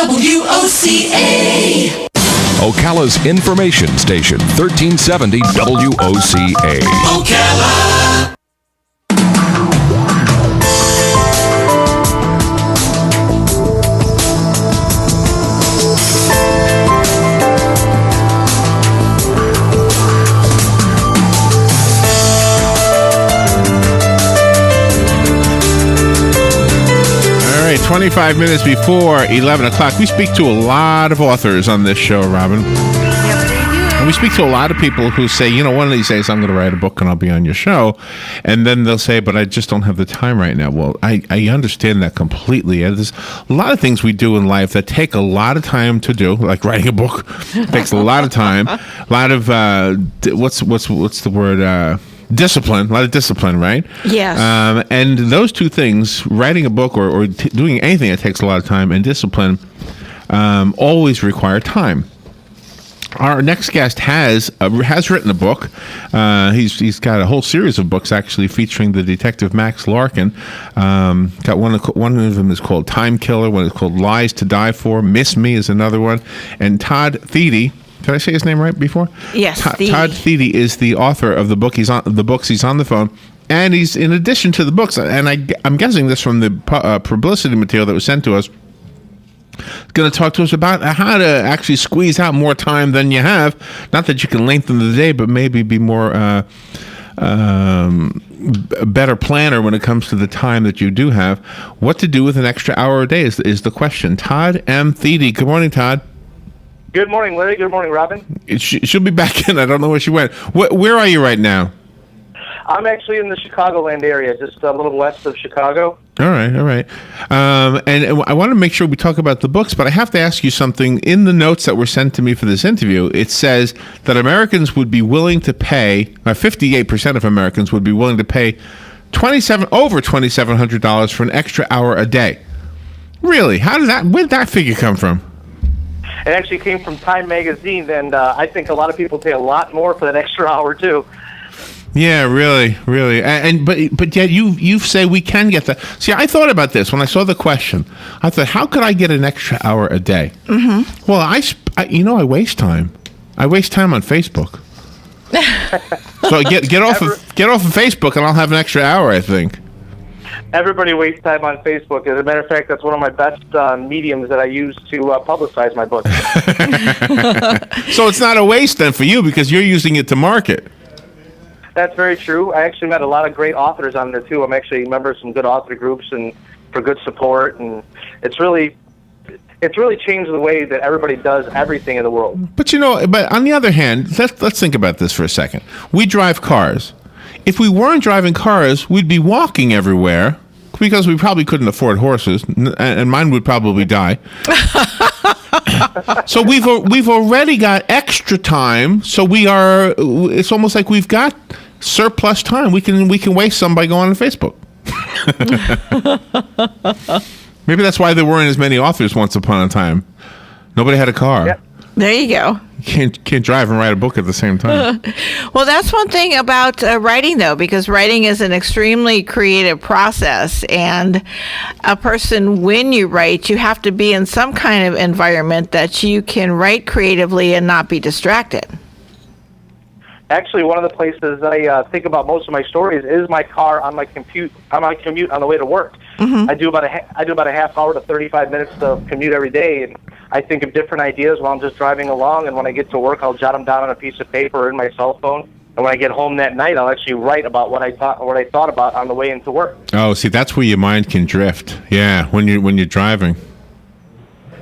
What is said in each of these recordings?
WOCA. Ocala's information station, 1370 WOCA. Ocala. All right, 25 minutes before 11 o'clock. We speak to a lot of authors on this show, Robin. And we speak to a lot of people who say, you know, one of these days I'm going to write a book and I'll be on your show. And then they'll say, but I just don't have the time right now. Well, I understand that completely. And there's a lot of things we do in life that take a lot of time to do, like writing a book. Takes a lot of time. A lot of, what's the word? Discipline, a lot of discipline, right? Yes. And those two things, writing a book or doing anything that takes a lot of time, and discipline, always require time. Our next guest has written a book. He's got a whole series of books actually featuring the detective Max Larkin. Got one of them is called Time Killer. One is called Lies to Die For. Miss Me is another one. And Todd Thiede. Did I say his name right before? Yes. Todd Thiede is the author of the book. He's on the phone, and he's, in addition to the books, and I'm guessing this from the publicity material that was sent to us, going to talk to us about how to actually squeeze out more time than you have. Not that you can lengthen the day, but maybe be more a better planner when it comes to the time that you do have. What to do with an extra hour a day is the question. Todd M. Thiede. Good morning, Todd. Good morning, Larry. Good morning, Robin. She'll be back in. I don't know where she went. Where are you right now? I'm actually in the Chicagoland area, just a little west of Chicago. All right. And I want to make sure we talk about the books, but I have to ask you something. In the notes that were sent to me for this interview, it says that Americans would be willing to pay, 58% of Americans would be willing to pay over $2,700 for an extra hour a day. Really? Where did that figure come from? It actually came from Time Magazine, and I think a lot of people pay a lot more for that extra hour, too. Yeah, really. But yet you say we can get that. See, I thought about this when I saw the question. I thought, how could I get an extra hour a day? Mm-hmm. Well, I waste time. I waste time on Facebook. So get off of Facebook, and I'll have an extra hour, I think. Everybody wastes time on Facebook. As a matter of fact, that's one of my best mediums that I use to publicize my book. So it's not a waste then for you because you're using it to market. That's very true. I actually met a lot of great authors on there, too. I'm actually a member of some good author groups and for good support. And it's really changed the way that everybody does everything in the world. But but on the other hand, let's think about this for a second. We drive cars. If we weren't driving cars, we'd be walking everywhere because we probably couldn't afford horses, and mine would probably die. So we've already got extra time. So it's almost like we've got surplus time. We can waste some by going on Facebook. Maybe that's why there weren't as many authors once upon a time. Nobody had a car. Yep. There you go. You can't drive and write a book at the same time. Well, that's one thing about writing, though, because writing is an extremely creative process. And a person, when you write, you have to be in some kind of environment that you can write creatively and not be distracted. Actually, one of the places I think about most of my stories is my car on my commute on the way to work. Mm-hmm. I do about a half hour to 35 minutes of commute every day, and I think of different ideas while I'm just driving along. And when I get to work, I'll jot them down on a piece of paper or in my cell phone. And when I get home that night, I'll actually write about what I thought about on the way into work. Oh, see, that's where your mind can drift. Yeah, when you're driving.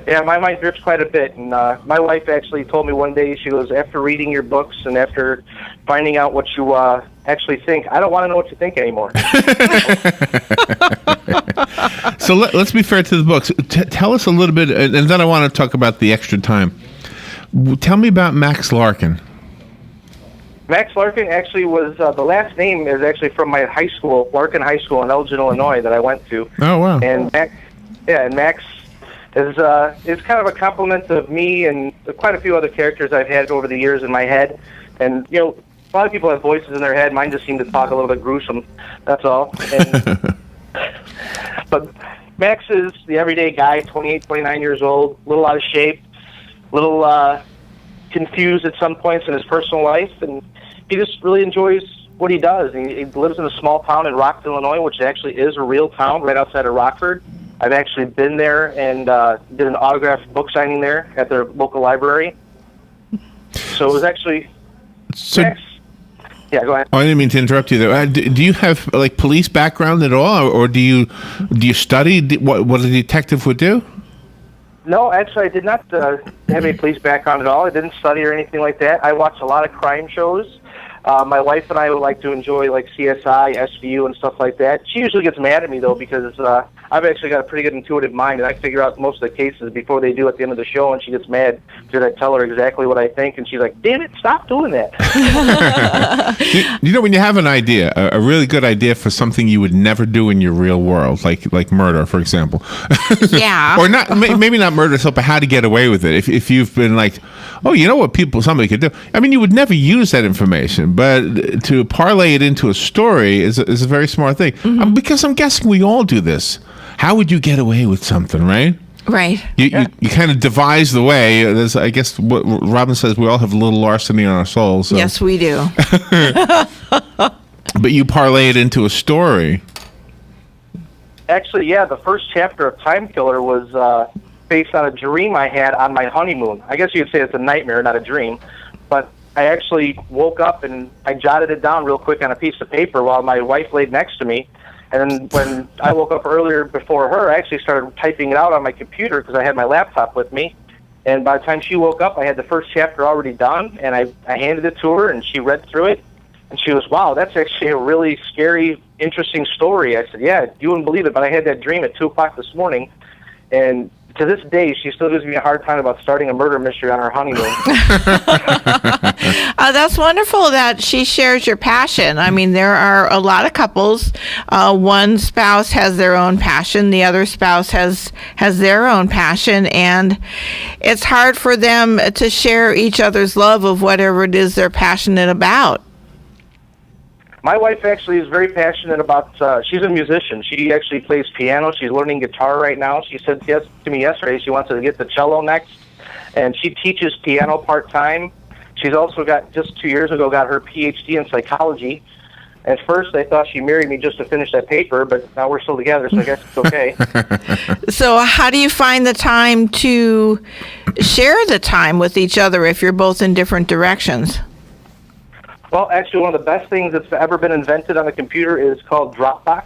Yeah, my mind drifts quite a bit, and my wife actually told me one day, she goes, after reading your books and after finding out what you actually think, I don't want to know what you think anymore. So let's be fair to the books. Tell us a little bit, and then I want to talk about the extra time. Tell me about Max Larkin. Max Larkin actually was, the last name is actually from my high school, Larkin High School in Elgin, Illinois, that I went to. Oh, wow. And Max is kind of a compliment of me and quite a few other characters I've had over the years in my head. And, a lot of people have voices in their head. Mine just seem to talk a little bit gruesome. That's all. But Max is the everyday guy, 28, 29 years old, a little out of shape, a little confused at some points in his personal life, and he just really enjoys what he does. He lives in a small town in Rockford, Illinois, which actually is a real town right outside of Rockford. I've actually been there and did an autographed book signing there at their local library. So it was actually... Max, yeah, go ahead. Oh, I didn't mean to interrupt you there. Do you have like police background at all, or do you study what a detective would do? No, actually, I did not have any police background at all. I didn't study or anything like that. I watch a lot of crime shows. My wife and I would like to enjoy like CSI, SVU, and stuff like that. She usually gets mad at me though because I've actually got a pretty good intuitive mind, and I figure out most of the cases before they do at the end of the show, and she gets mad because I tell her exactly what I think, and she's like, "Damn it, stop doing that." You know, when you have an idea, a really good idea for something you would never do in your real world, like murder, for example. Yeah. Or not, maybe not murder itself, but how to get away with it. If you've been like, oh, you know what somebody could do. I mean, you would never use that information, but to parlay it into a story is a very smart thing. Mm-hmm. Because I'm guessing we all do this. How would you get away with something, right? Right. You kind of devise the way. There's, I guess what Robin says, we all have a little larceny on our souls. So. Yes, we do. But you parlay it into a story. Actually, yeah, the first chapter of Time Killer was based on a dream I had on my honeymoon. I guess you could say it's a nightmare, not a dream. But I actually woke up and I jotted it down real quick on a piece of paper while my wife laid next to me. And then when I woke up earlier before her, I actually started typing it out on my computer because I had my laptop with me. And by the time she woke up, I had the first chapter already done, and I handed it to her, and she read through it. And she goes, "Wow, that's actually a really scary, interesting story." I said, "Yeah, you wouldn't believe it, but I had that dream at 2 o'clock this morning." And to this day, she still gives me a hard time about starting a murder mystery on our honeymoon. That's wonderful that she shares your passion. I mean, there are a lot of couples. One spouse has their own passion. The other spouse has their own passion. And it's hard for them to share each other's love of whatever it is they're passionate about. My wife actually is very passionate about, she's a musician. She actually plays piano. She's learning guitar right now. She said yes to me yesterday she wants to get the cello next. And she teaches piano part-time. She's also just 2 years ago, got her PhD in psychology. At first, I thought she married me just to finish that paper, but now we're still together, so I guess it's okay. So how do you find the time to share the time with each other if you're both in different directions? Well, actually, one of the best things that's ever been invented on the computer is called Dropbox.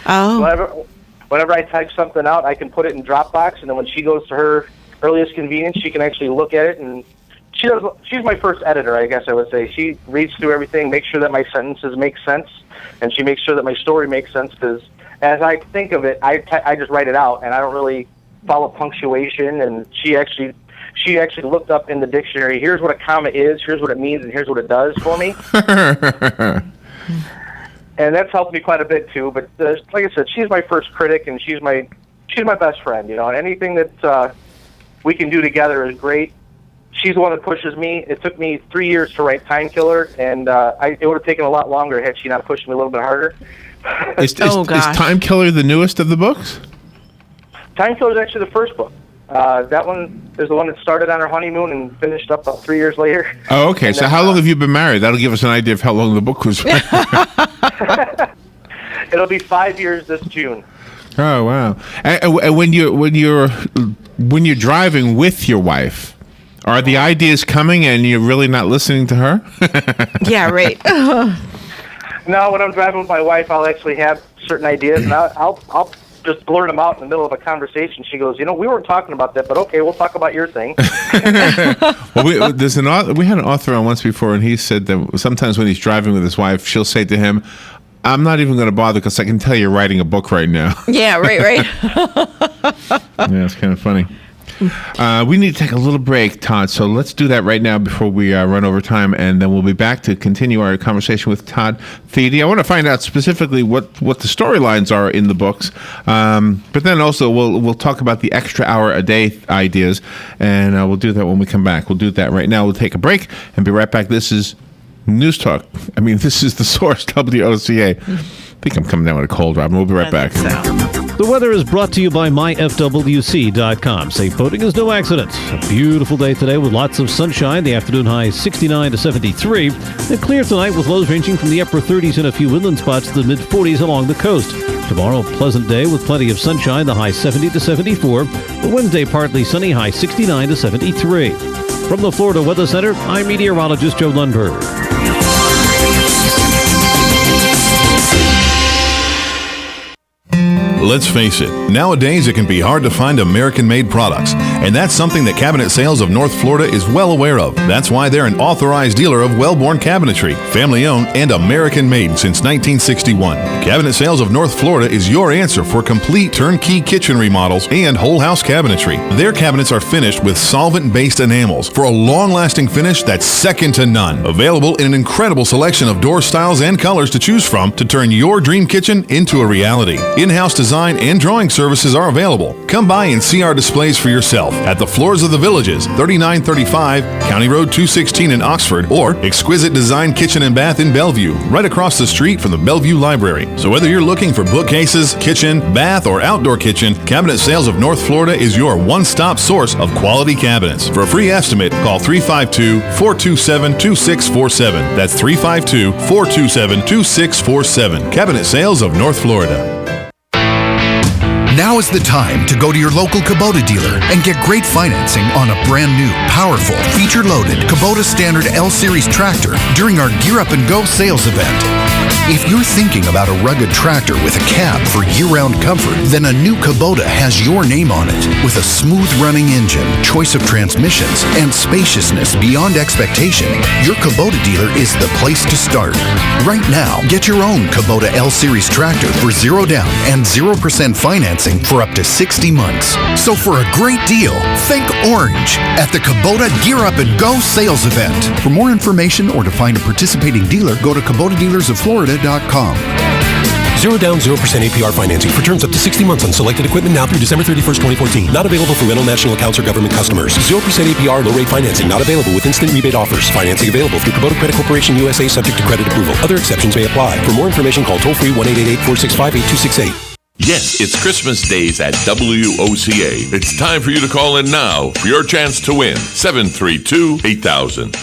Oh. Whenever I type something out, I can put it in Dropbox, and then when she goes to her earliest convenience, she can actually look at it. And she's my first editor, I guess I would say. She reads through everything, makes sure that my sentences make sense, and she makes sure that my story makes sense, because as I think of it, I just write it out, and I don't really follow punctuation. And she actually looked up in the dictionary, here's what a comma is, here's what it means, and here's what it does for me. And that's helped me quite a bit too. But like I said, she's my first critic, and she's my best friend. You know, and anything that we can do together is great. She's the one that pushes me. It took me 3 years to write Time Killer, and it would have taken a lot longer had she not pushed me a little bit harder. Is Time Killer the newest of the books? Time Killer is actually the first book. That one is the one that started on our honeymoon and finished up about 3 years later. Oh, okay. And so how long have you been married? That'll give us an idea of how long the book was. It'll be 5 years this June. Oh, wow. And when you're driving with your wife, are the ideas coming and you're really not listening to her? Yeah, right. No, when I'm driving with my wife, I'll actually have certain ideas, and I'll just blurt them out in the middle of a conversation. She goes, "You know, we weren't talking about that, but okay, we'll talk about your thing." Well, we had an author on once before, and he said that sometimes when he's driving with his wife, she'll say to him, "I'm not even going to bother because I can tell you're writing a book right now." Yeah, right. Yeah, it's kind of funny. We need to take a little break, Todd, so let's do that right now before we run over time, and then we'll be back to continue our conversation with Todd Thiede. I want to find out specifically what the storylines are in the books, but then also we'll talk about the extra hour a day ideas, and we'll do that when we come back. We'll do that right now. We'll take a break and be right back. This is News Talk. This is The Source, WOCA. think I'm coming down with a cold, Robin. We'll be right back. The weather is brought to you by myfwc.com. Safe boating is no accident. A beautiful day today with lots of sunshine. The afternoon high 69 to 73. And clear tonight with lows ranging from the upper 30s in a few inland spots to the mid-40s along the coast. Tomorrow, a pleasant day with plenty of sunshine. The high 70 to 74. Wednesday, partly sunny. High 69 to 73. From the Florida Weather Center, I'm meteorologist Joe Lundberg. Let's face it, nowadays it can be hard to find American-made products, and that's something that Cabinet Sales of North Florida is well aware of. That's why they're an authorized dealer of Wellborn Cabinetry, family-owned and American-made since 1961. Cabinet Sales of North Florida is your answer for complete turnkey kitchen remodels and whole house cabinetry. Their cabinets are finished with solvent-based enamels for a long-lasting finish that's second to none. Available in an incredible selection of door styles and colors to choose from to turn your dream kitchen into a reality. In-house design and drawing services are available. Come by and see our displays for yourself at the Floors of the Villages, 3935 County Road 216 in Oxford, or Exquisite Design Kitchen and Bath in Bellevue, right across the street from the Bellevue Library. So whether you're looking for bookcases, kitchen, bath, or outdoor kitchen, Cabinet Sales of North Florida is your one-stop source of quality cabinets. For a free estimate, call 352-427-2647. That's 352-427-2647. Cabinet Sales of North Florida. Now is the time to go to your local Kubota dealer and get great financing on a brand new, powerful, feature-loaded Kubota Standard L-Series tractor during our Gear Up and Go sales event. If you're thinking about a rugged tractor with a cab for year-round comfort, then a new Kubota has your name on it. With a smooth-running engine, choice of transmissions, and spaciousness beyond expectation, your Kubota dealer is the place to start. Right now, get your own Kubota L-Series tractor for 0 down and 0% financing for up to 60 months. So for a great deal, think orange at the Kubota Gear Up and Go sales event. For more information or to find a participating dealer, go to KubotaDealersOfFlorida.com. 0 down, 0% APR financing for terms up to 60 months on selected equipment now through December 31st, 2014. Not available for rental national accounts or government customers. 0% APR low rate financing not available with instant rebate offers. Financing available through Kubota Credit Corporation USA subject to credit approval. Other exceptions may apply. For more information, call toll free 1-888-465-8268. Yes, it's Christmas days at WOCA. It's time for you to call in now for your chance to win 732-8000.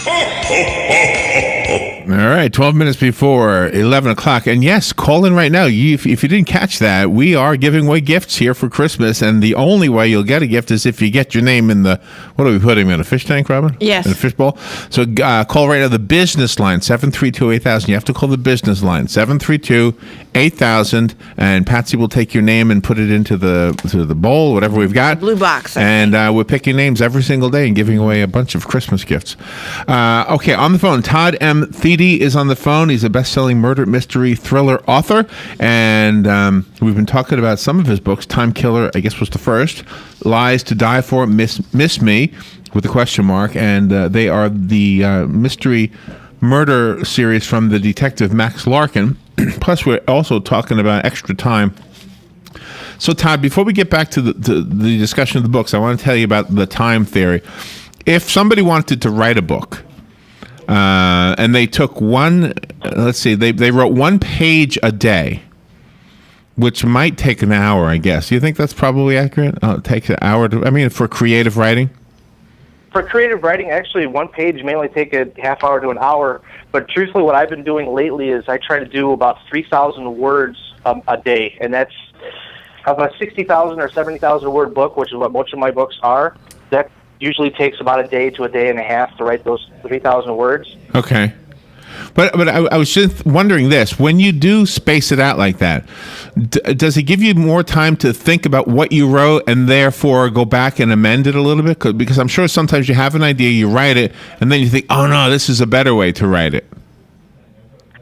All right, 12 minutes before 11 o'clock. And yes, call in right now. If you didn't catch that, we are giving away gifts here for Christmas. And the only way you'll get a gift is if you get your name in the, what are we putting in, a fish tank, Robin? Yes. In a fish bowl? So call right now the business line, 732-8000. You have to call the business line, 732-8000. And Patsy will take your name and put it into the bowl, whatever we've got. Blue box. And we're picking names every single day and giving away a bunch of Christmas gifts. Okay, on the phone, Todd M. Thiede is on the phone. He's a best-selling murder mystery thriller author, and we've been talking about some of his books. Time Killer, I guess, was the first. Lies to Die For, Miss Me, with a question mark, and they are the mystery murder series from the detective Max Larkin. Plus, we're also talking about Extra Time. So, Todd, before we get back to the discussion of the books, I want to tell you about the time theory. If somebody wanted to write a book, and they took they wrote 1 page a day, which might take an hour, I guess. Do you think that's probably accurate? It takes an hour for creative writing? For creative writing, actually, 1 page may only take a half hour to an hour. But truthfully, what I've been doing lately is I try to do about 3,000 words a day. And that's of a 60,000 or 70,000 word book, which is what most of my books are. That usually takes about a day to a day and a half to write those 3,000 words. Okay. But I was just wondering this. When you do space it out like that, does it give you more time to think about what you wrote and therefore go back and amend it a little bit? Because I'm sure sometimes you have an idea, you write it, and then you think, oh, no, this is a better way to write it.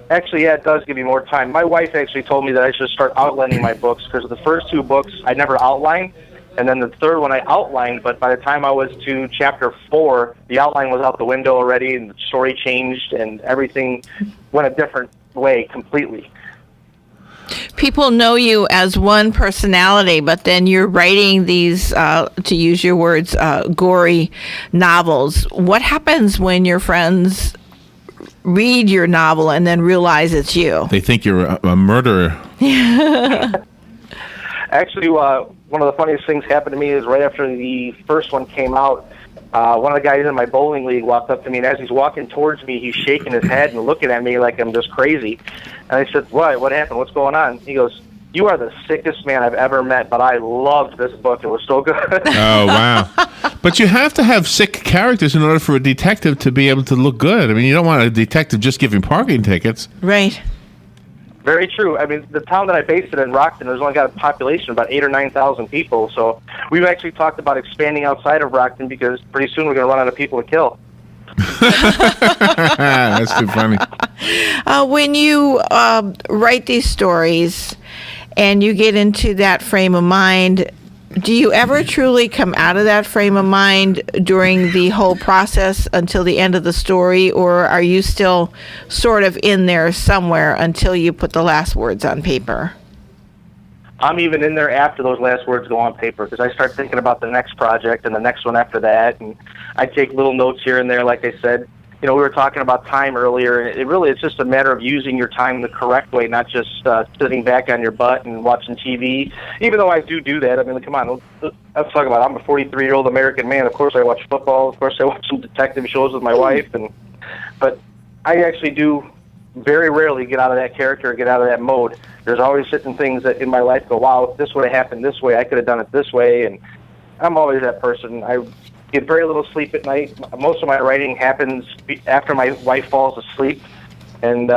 Actually, yeah, it does give me more time. My wife actually told me that I should start outlining my books because the first 2 books I never outlined. And then the third one I outlined, but by the time I was to chapter 4, the outline was out the window already, and the story changed, and everything went a different way completely. People know you as one personality, but then you're writing these, to use your words, gory novels. What happens when your friends read your novel and then realize it's you. They think you're a murderer. Actually, one of the funniest things happened to me is right after the first one came out, one of the guys in my bowling league walked up to me, and as he's walking towards me, he's shaking his head and looking at me like I'm just crazy. And I said, What happened? What's going on? He goes, "You are the sickest man I've ever met, but I loved this book. It was so good." Oh, wow. But you have to have sick characters in order for a detective to be able to look good. I mean, you don't want a detective just giving parking tickets. Right. Very true. I mean, the town that I based it in, Rockton, there's only got a population of about 8,000 or 9,000 people. So we've actually talked about expanding outside of Rockton because pretty soon we're going to run out of people to kill. That's too funny. When you write these stories and you get into that frame of mind, do you ever truly come out of that frame of mind during the whole process until the end of the story, or are you still sort of in there somewhere until you put the last words on paper? I'm even in there after those last words go on paper because I start thinking about the next project and the next one after that, and I take little notes here and there. Like I said, we were talking about time earlier, and it's just a matter of using your time the correct way, not just sitting back on your butt and watching TV. Even though I do that, I mean, come on, let's talk about it. I'm a 43-year-old American man. Of course, I watch football. Of course, I watch some detective shows with my wife, but I actually do very rarely get out of that character or get out of that mode. There's always certain things that in my life go, wow, if this would have happened this way, I could have done it this way, and I'm always that person. I get very little sleep at night. Most of my writing happens after my wife falls asleep, and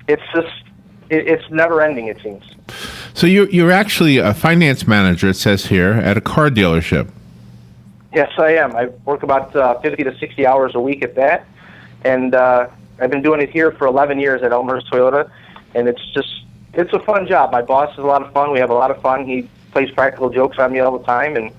it's never ending, it seems. So you're actually a finance manager, it says here, at a car dealership. Yes, I am. I work about 50 to 60 hours a week at that, and I've been doing it here for 11 years at Elmer's Toyota, and it's a fun job. My boss is a lot of fun. We have a lot of fun. He plays practical jokes on me all the time, and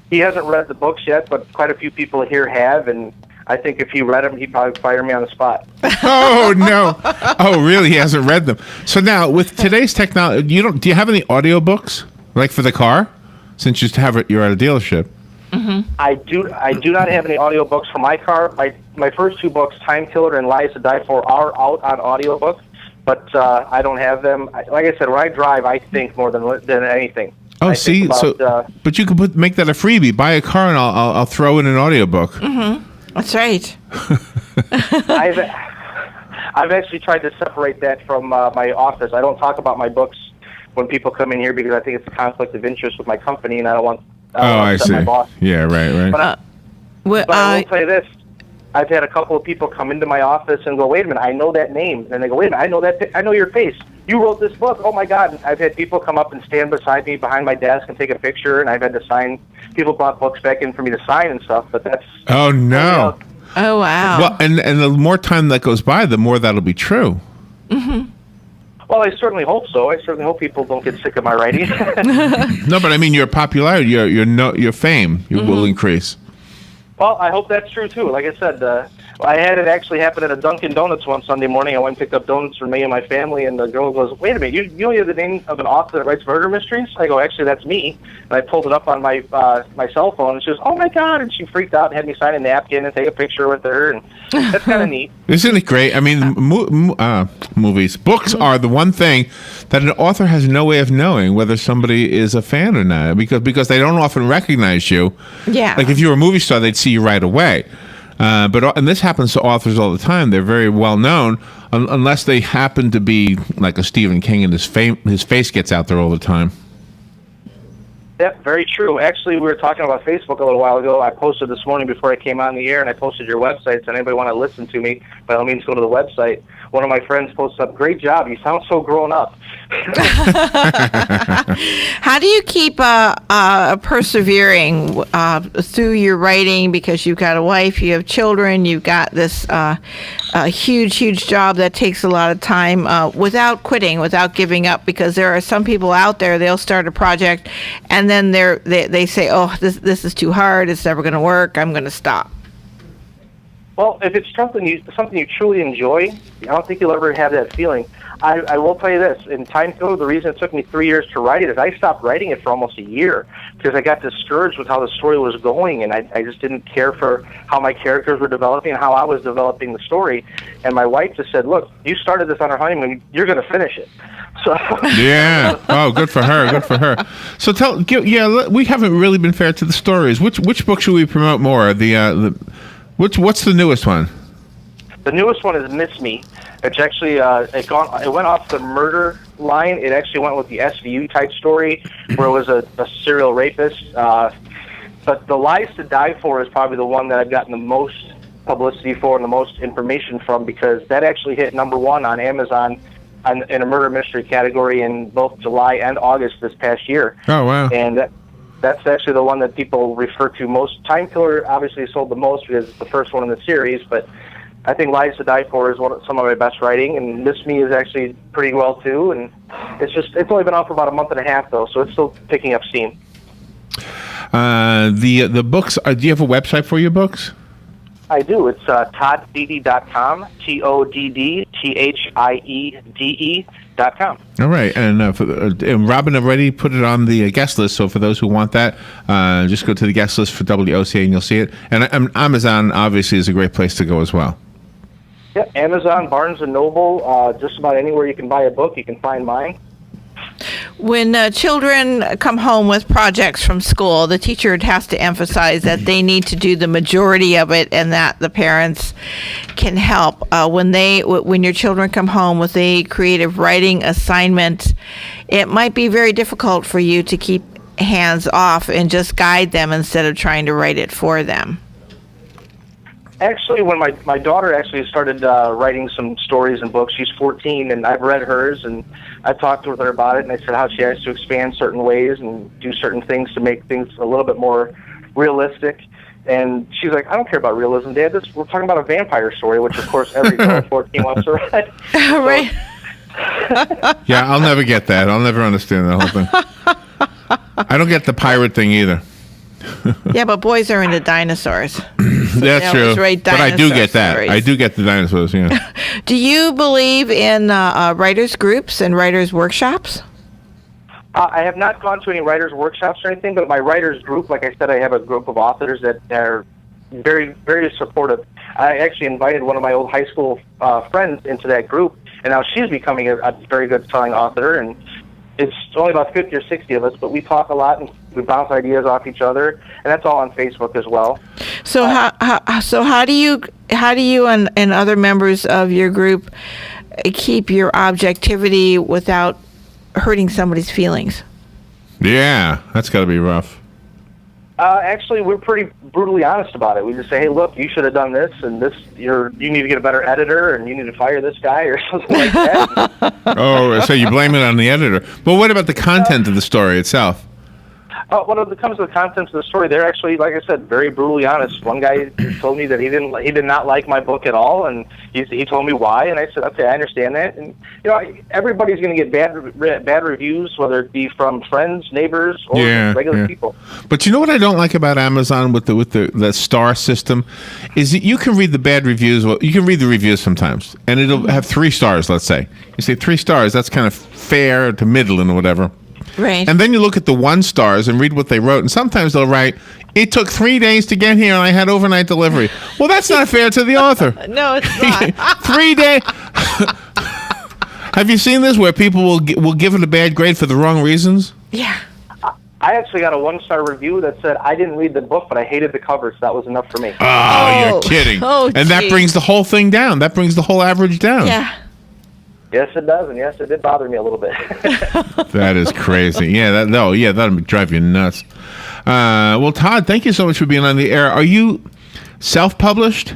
he hasn't read the books yet, but quite a few people here have, and I think if he read them, he'd probably fire me on the spot. Oh, no. Oh, really? He hasn't read them. So now, with today's technology, do you have any audiobooks, like for the car, since you're at a dealership? Mm-hmm. I do not have any audiobooks for my car. My first two books, Time Killer and Lies to Die For, are out on audiobook, but I don't have them. Like I said, when I drive, I think more than anything. Oh, see, but you could make that a freebie. Buy a car, and I'll throw in an audiobook. Mm-hmm. That's right. I've actually tried to separate that from my office. I don't talk about my books when people come in here because I think it's a conflict of interest with my company, and I don't want I see. my boss. Yeah, right. But I will say this. I've had a couple of people come into my office and go, wait a minute, I know that name. And they go, wait a minute, I know your face. You wrote this book. Oh, my God. And I've had people come up and stand beside me behind my desk and take a picture, and I've had to sign. People brought books back in for me to sign and stuff, but that's... Oh, no. Oh, wow. Well, and the more time that goes by, the more that'll be true. Mm-hmm. Well, I certainly hope so. I certainly hope people don't get sick of my writing. No, but I mean, your popularity, your fame, will increase. Well, I hope that's true, too. Like I said, I had it actually happen at a Dunkin' Donuts one Sunday morning. I went and picked up donuts for me and my family, and the girl goes, wait a minute, you know you have the name of an author that writes murder mysteries? I go, actually, that's me. And I pulled it up on my cell phone, and she goes, oh, my God. And she freaked out and had me sign a napkin and take a picture with her, and that's kind of neat. Isn't it great? I mean, books are the one thing that an author has no way of knowing whether somebody is a fan or not, because they don't often recognize you. Yeah. Like if you were a movie star, they'd see you right away. And this happens to authors all the time. They're very well known, unless they happen to be like a Stephen King, and his face gets out there all the time. Yeah, very true. Actually, we were talking about Facebook a little while ago. I posted this morning before I came on the air, and I posted your website. So anybody want to listen to me, by all means, go to the website. One of my friends posted up, great job. You sound so grown up. How do you keep persevering through your writing? Because you've got a wife, you have children, you've got this huge job that takes a lot of time without quitting, without giving up. Because there are some people out there, they'll start a project and then they say, oh, this is too hard, it's never going to work, I'm going to stop. Well, if it's something you truly enjoy, I don't think you'll ever have that feeling. I will tell you this: in Time Killer, the reason it took me 3 years to write it is I stopped writing it for almost a year because I got discouraged with how the story was going, and I just didn't care for how my characters were developing and how I was developing the story. And my wife just said, "Look, you started this on our honeymoon; you're going to finish it." So yeah. Oh, good for her. Good for her. So we haven't really been fair to the stories. Which book should we promote more? What's the newest one? The newest one is Miss Me. It's actually it went off the murder line. It actually went with the SVU type story where it was a serial rapist. But The Lies to Die For is probably the one that I've gotten the most publicity for and the most information from because that actually hit #1 on Amazon in a murder mystery category in both July and August this past year. Oh, wow. And that's actually the one that people refer to most. Time Killer obviously sold the most because it's the first one in the series, but I think Lies to Die For is some of my best writing, and Miss Me is actually pretty well too. And it's only been out for about a month and a half though, so it's still picking up steam. The books. Do you have a website for your books? I do. It's toddthiede.com. TODDTHIEDE.com. All right, and Robin already put it on the guest list. So for those who want that, just go to the guest list for WOCA and you'll see it. And Amazon obviously is a great place to go as well. Yeah, Amazon, Barnes and Noble, just about anywhere you can buy a book, you can find mine. When children come home with projects from school, the teacher has to emphasize that they need to do the majority of it and that the parents can help. When your children come home with a creative writing assignment, it might be very difficult for you to keep hands off and just guide them instead of trying to write it for them. Actually, when my daughter actually started writing some stories and books, she's 14, and I've read hers, and I talked with her about it, and I said how she has to expand certain ways and do certain things to make things a little bit more realistic. And she's like, I don't care about realism, Dad. We're talking about a vampire story, which, of course, every girl 14 wants to read. Right. Yeah, I'll never get that. I'll never understand that whole thing. I don't get the pirate thing either. Yeah, but boys are into dinosaurs. That's true. But I do get that. Stories. I do get the dinosaurs, yeah. Do you believe in writers' groups and writers' workshops? I have not gone to any writers' workshops or anything, but my writers' group, like I said, I have a group of authors that are very, very supportive. I actually invited one of my old high school friends into that group, and now she's becoming a very good selling author, and it's only about 50 or 60 of us, but we talk a lot and we bounce ideas off each other, and that's all on Facebook as well. So how do you and other members of your group keep your objectivity without hurting somebody's feelings? Yeah, that's got to be rough. Actually, we're pretty brutally honest about it. We just say, hey, look, you should have done this, and this. You need to get a better editor, and you need to fire this guy, or something like that. Oh, so you blame it on the editor. But what about the content of the story itself? When it comes to the contents of the story, they're actually, like I said, very brutally honest. One guy told me that he did not like my book at all, and he told me why, and I said, okay, I understand that. And everybody's going to get bad reviews, whether it be from friends, neighbors, or regular people. But you know what I don't like about Amazon with the star system is that you can read the bad reviews. Well, you can read the reviews sometimes, and it'll have 3 stars. Let's say you say 3 stars. That's kind of fair to middling or whatever. Right. And then you look at the 1 stars and read what they wrote, and sometimes they'll write, it took 3 days to get here and I had overnight delivery. Well, that's not fair to the author. No, it's not. 3 days. Have you seen this where people will give it a bad grade for the wrong reasons? Yeah. I actually got a 1-star review that said, I didn't read the book, but I hated the cover, so that was enough for me. Oh, you're kidding. Oh, and that brings the whole thing down. That brings the whole average down. Yeah. Yes, it does, and yes, it did bother me a little bit. That is crazy. Yeah, that'll drive you nuts. Well, Todd, thank you so much for being on the air. Are you self-published?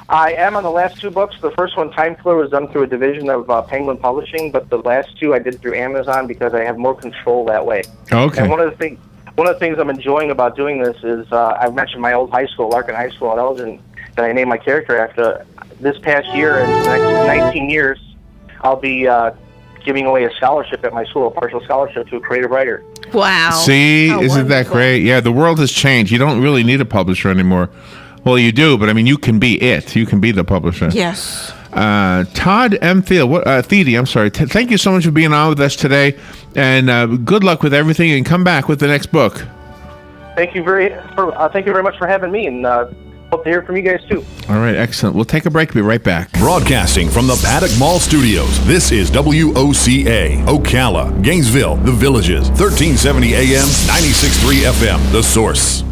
I am on the last 2 books. The first one, Time Killer, was done through a division of Penguin Publishing, but the last 2 I did through Amazon because I have more control that way. Okay. And one of the things I'm enjoying about doing this is I mentioned my old high school, Larkin High School in Elgin, that I named my character after. This past year and the next 19 years, I'll be giving away a scholarship at my school, a partial scholarship to a creative writer. Wow. See, isn't that great? Yeah, the world has changed. You don't really need a publisher anymore. Well, you do, but I mean, you can be it. You can be the publisher. Yes. Todd M. Thiede, I'm sorry. Thank you so much for being on with us today, and good luck with everything, and come back with the next book. Thank you very much for having me, and hope to hear from you guys too. All right, excellent. We'll take a break. Be right back. Broadcasting from the Paddock Mall Studios, this is WOCA, Ocala, Gainesville, The Villages, 1370 AM, 96.3 FM, The Source.